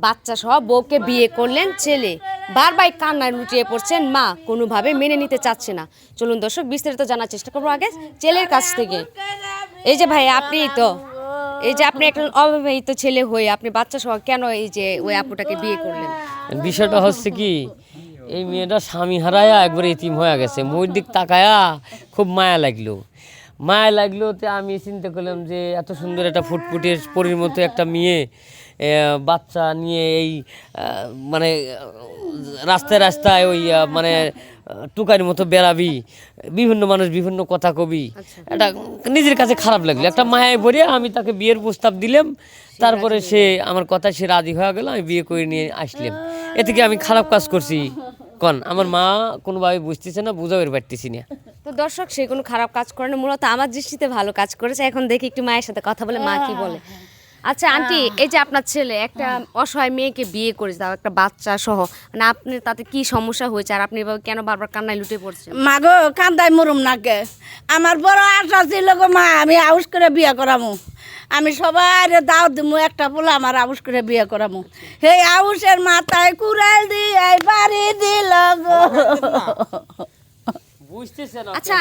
বাচ্চা সহ বউকে বিয়ে করলেন ছেলে, বারবার কান্নায় লুটিয়ে পড়ছেন মা, কোনোভাবে মেনে নিতে চাচ্ছে না। চলুন দর্শক বিস্তারিত জানার চেষ্টা করবো আগে ছেলের কাছ থেকে। এই যে ভাই আপনি একটা অবিবাহিত ছেলে হয়ে আপনি বাচ্চা সহ কেন এই যে ওই আপুটাকে বিয়ে করলেন? বিষয়টা হচ্ছে কি, এই মেয়েটা স্বামী হারায়া একবারে ইতিম হয়ে গেছে। মোর দিক তাকায়া খুব মায়া লাগলো তে আমি চিন্তা করলাম যে এত সুন্দর একটা ফুটফুটে পরীর মতো একটা মেয়ে বাচ্চা নিয়ে এই মানে রাস্তায় ওই মানে টুকারির মতো বেড়াবি, বিভিন্ন মানুষ বিভিন্ন কথা কবি, এটা নিজের কাছে খারাপ লাগলো। একটা মায়ায় ভরে আমি তাকে বিয়ের প্রস্তাব দিলাম, তারপরে সে আমার কথা সে রাজি হয়ে গেল, আমি বিয়ে করে নিয়ে আসলাম। এ থেকে আমি খারাপ কাজ করছি কন? আমার মা কোনোভাবে বুঝতেছে না, বুঝাতে পারতেছি না। তো দর্শক সে কোনো খারাপ কাজ করে না, মূলত আমার দৃষ্টিতে ভালো কাজ করেছে। এখন দেখি একটু মায়ের সাথে কথা বলে মা কি বলে। আচ্ছা আন্টি, এই যে আপনার ছেলে একটা অসহায় মেয়েকে বিয়ে করেছে, তাও একটা বাচ্চা সহ, মানে আপনি তাতে কি সমস্যা হয়েছে আর আপনি এভাবে কেন বারবার কান্নায় লুটে পড়ছেন? মাগো কান্দায় মরুম নাকে, আমার বড় আশা ছিল গো মা, আমি আউস করে বিয়ে করামু, আমি সবাই দাও দিমু, একটা পোলা আমার আউস করে বিয়ে করামু। সেই আউসের মাথায় কুড়াল দিয়ে বাড়ি দিল গো। আচ্ছা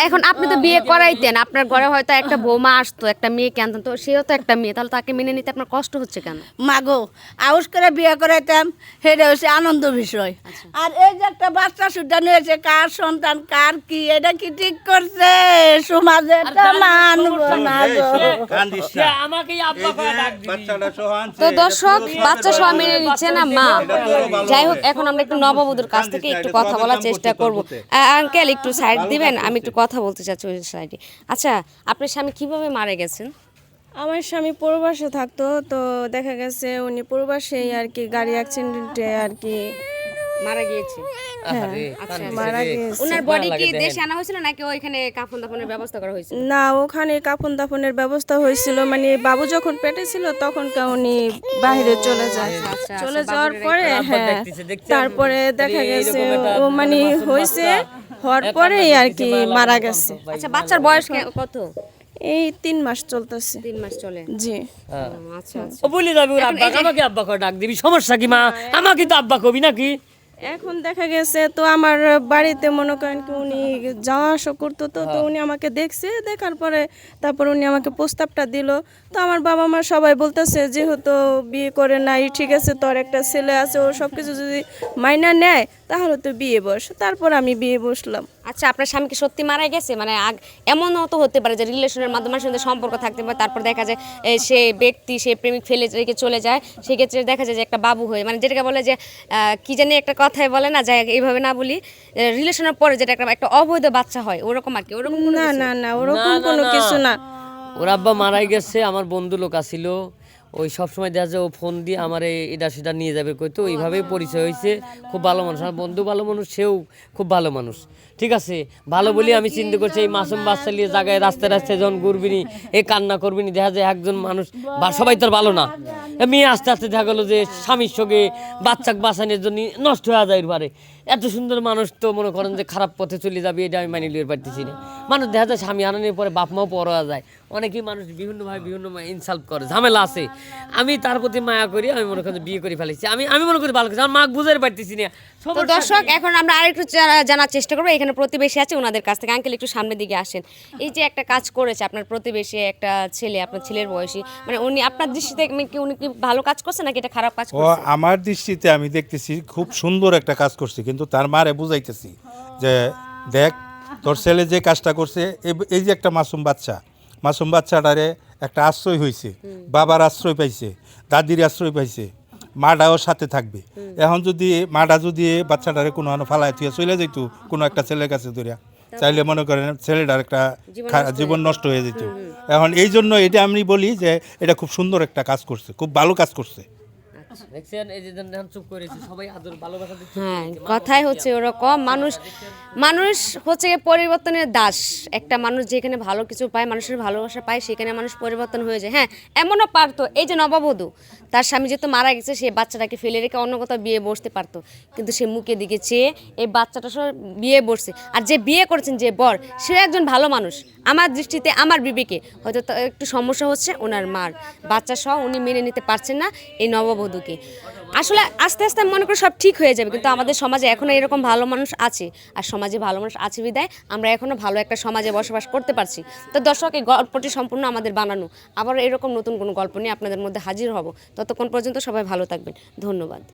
এখন আপনি তো বিয়ে করাইতেন, আপনার ঘরে হয়তো একটা বৌমা আসতো, একটা মেয়েকে আনতেন, তো সেও তো একটা মেয়ে, তাহলে তাকে মেনে নিতে আপনার কষ্ট হচ্ছে কেন? মাগো আউস করে বিয়ে করাইতাম, সেটা হচ্ছে আনন্দ বিষয়। আর এই যে একটা বাচ্চা সুদান হয়েছে, কার সন্তান কার কি, এটা কি ঠিক করছে সমাজে? মানব না গো। তো দর্শক বাচ্চা সহ মেনে নিচ্ছে না মা। যাই হোক, এখন আমরা একটু নববধূর কাছ থেকে একটু কথা বলার চেষ্টা করবো। আঙ্কেল একটু সাইড দিবেন, আমি একটু কথা বলতে চাচ্ছি ওই সাইডে। আচ্ছা আপনার স্বামী কিভাবে মারা গেছেন? আমার স্বামী প্রবাসে থাকতো, তো দেখা গেছে উনি প্রবাসেই আর কি গাড়ি অ্যাক্সিডেন্টে আর কি মারা গিয়েছে। মারা গিয়েছে। ওনার বডি কি দেশে আনা হয়েছিল নাকি ওইখানে কাফন দাফনের ব্যবস্থা করা হয়েছিল? না, ওখানে কাফন দাফনের ব্যবস্থা হয়েছিল, মানে বাবু যখন পেটে ছিল তখন উনি বাইরে চলে যায়। চলে যাওয়ার পরে তারপরে দেখা গেছে ও মানে হয়েছে, হওয়ার পরেই আর কি মারা গেছে। আচ্ছা বাচ্চার বয়স কত? এই 3 মাস চলতেছে। 3 মাস চলে। জি। আচ্ছা আচ্ছা। ও বলি যাবি ওর আব্বা, আমাকে আব্বা করে ডাক দিবি, সমস্যা কি মা? আমাকে তো আব্বা কবি নাকি? এখন দেখা গেছে তো আমার বাড়িতে মনে করেন কি উনি যাওয়া আসা করতো, তো উনি আমাকে দেখছে, দেখার পরে তারপর উনি আমাকে প্রস্তাবটা দিল। তো আমার বাবা মা সবাই বলতেছে যেহেতু বিয়ে করে নাই, ঠিক আছে তোর একটা ছেলে আছে, ও সব কিছু যদি মাইনা নেয় তাহলে তো বিয়ে বস। তারপর আমি বিয়ে বসলাম। আচ্ছা আপনার স্বামী কি সত্যি মারা গেছে? মানে এমনও তো হতে পারে যে রিলেশনের মাধ্যমে সঙ্গে সম্পর্ক থাকতে পারে, তারপর দেখা যায় সে ব্যক্তি সে প্রেমিক ফেলে রেখে চলে যায়, সেক্ষেত্রে দেখা যায় যে একটা বাবু হয়ে, মানে যেটাকে বলে যে কি জানি একটা কথাই বলে না, যাই এইভাবে না বলি, রিলেশনের পরে যেটা একটা অবৈধ বাচ্চা হয় ওরকম আর কি, ওরকম না না না, ওরকম কোনো কিছু না। ওর আব্বা মারাই গেছে, আমার বন্ধু লোক আসিল, ওই সবসময় দেখা যায় ও ফোন দিয়ে আমার এটা সেটা নিয়ে যাবে কইতো, এইভাবেই পরিচয় হয়েছে। খুব ভালো মানুষ, আমার বন্ধু ভালো মানুষ, সেও খুব ভালো মানুষ। ঠিক আছে, ভালো বলি আমি চিন্তা করছি এই মাসুম বাচ্চা নিয়ে জায়গায় রাস্তায় যখন ঘুরবিনি, এই কান্না করবিনি, দেখা যায় একজন মানুষ বা সবাই তোর ভালো না, মেয়ে আস্তে আস্তে দেখা গেলো যে স্বামীর সঙ্গে বাচ্চাকে বাঁচানোর জন্য নষ্ট হয়ে যায় পারে। এত সুন্দর মানুষ তো মনে করেন যে খারাপ পথে চলে যাবে, এটা আমি মানি লিয়ে পারতেছি না। মানুষ দেখা যায় স্বামী আনানোর পরে বাপ মাও পড়া যায়, অনেকেই মানুষ বিভিন্নভাবে বিভিন্ন ইনসাল্ট করে, ঝামেলা আছে। আমি তার প্রতি মায়া করি, আমি মনে করি বিয়ে করে ফেলেছি, আমি মনে করি ভালো করছি, আমার মা বুঝাতে পারতেছি না। তো দর্শক এখন আমরা আরেকটু জানার চেষ্টা করবো, এখানে প্রতিবেশী আছে ওনাদের কাছ থেকে। আঙ্কেল একটু সামনের দিকে আসেন। এই যে একটা কাজ করেছে আপনার প্রতিবেশী, একটা ছেলে আপনার ছেলের বয়সী, মানে উনি আপনার দৃষ্টিতে উনি কি ভালো কাজ করছে নাকি এটা খারাপ কাজ করছে? আমার দৃষ্টিতে আমি দেখতেছি খুব সুন্দর একটা কাজ করছে, কিন্তু তার মারে বুঝাইতেছি যে দেখ তোর ছেলে যে কাজটা করছে, এই যে একটা মাসুম বাচ্চাটারে একটা আশ্রয় হয়েছে, বাবার আশ্রয় পাইছে, দাদির আশ্রয় পাইছে, মাটাও সাথে থাকবে। এখন যদি মাটা যদি বাচ্চাটারে কোনো ফালায় থুয়ে চলে যেত কোনো একটা ছেলের কাছে ধরিয়া, চাইলে মনে করেন ছেলেটার একটা জীবন নষ্ট হয়ে যেত। এখন এই জন্য এটা আমি বলি যে এটা খুব সুন্দর একটা কাজ করছে, খুব ভালো কাজ করছে। হ্যাঁ কথাই হচ্ছে ওরকম, মানুষ হচ্ছে পরিবর্তনের দাস। একটা মানুষ যেখানে ভালো কিছু পায়, মানুষের ভালোবাসা পায়, সেখানে মানুষ পরিবর্তন হয়ে যায়। হ্যাঁ এমনও পারতো, এই যে নববধূ তার স্বামী যেহেতু মারা গেছে, সে বাচ্চাটাকে ফেলে রেখে অন্য কোথাও বিয়ে বসতে পারতো, কিন্তু সে মুখের দিকে চেয়ে এই বাচ্চাটা সহ বিয়ে বসছে। আর যে বিয়ে করেছেন যে বর, সে একজন ভালো মানুষ আমার দৃষ্টিতে, আমার বিবেকে। হয়তো একটু সমস্যা হচ্ছে ওনার মার, বাচ্চা সহ উনি মেনে নিতে পারছেন না এই নববধূকে। থাকে। আসলে আস্তে আস্তে আমি মনে করি সব ঠিক হয়ে যাবে, কিন্তু আমাদের সমাজে এখনও এরকম ভালো মানুষ আছে, আর সমাজে ভালো মানুষ আছে বিদায় আমরা এখনও ভালো একটা সমাজে বসবাস করতে পারছি। তো দর্শক, এই গল্পটি সম্পূর্ণ আমাদের বানানো, আবার এরকম নতুন কোনো গল্প নিয়ে আপনাদের মধ্যে হাজির হব। ততক্ষণ পর্যন্ত সবাই ভালো থাকবেন, ধন্যবাদ।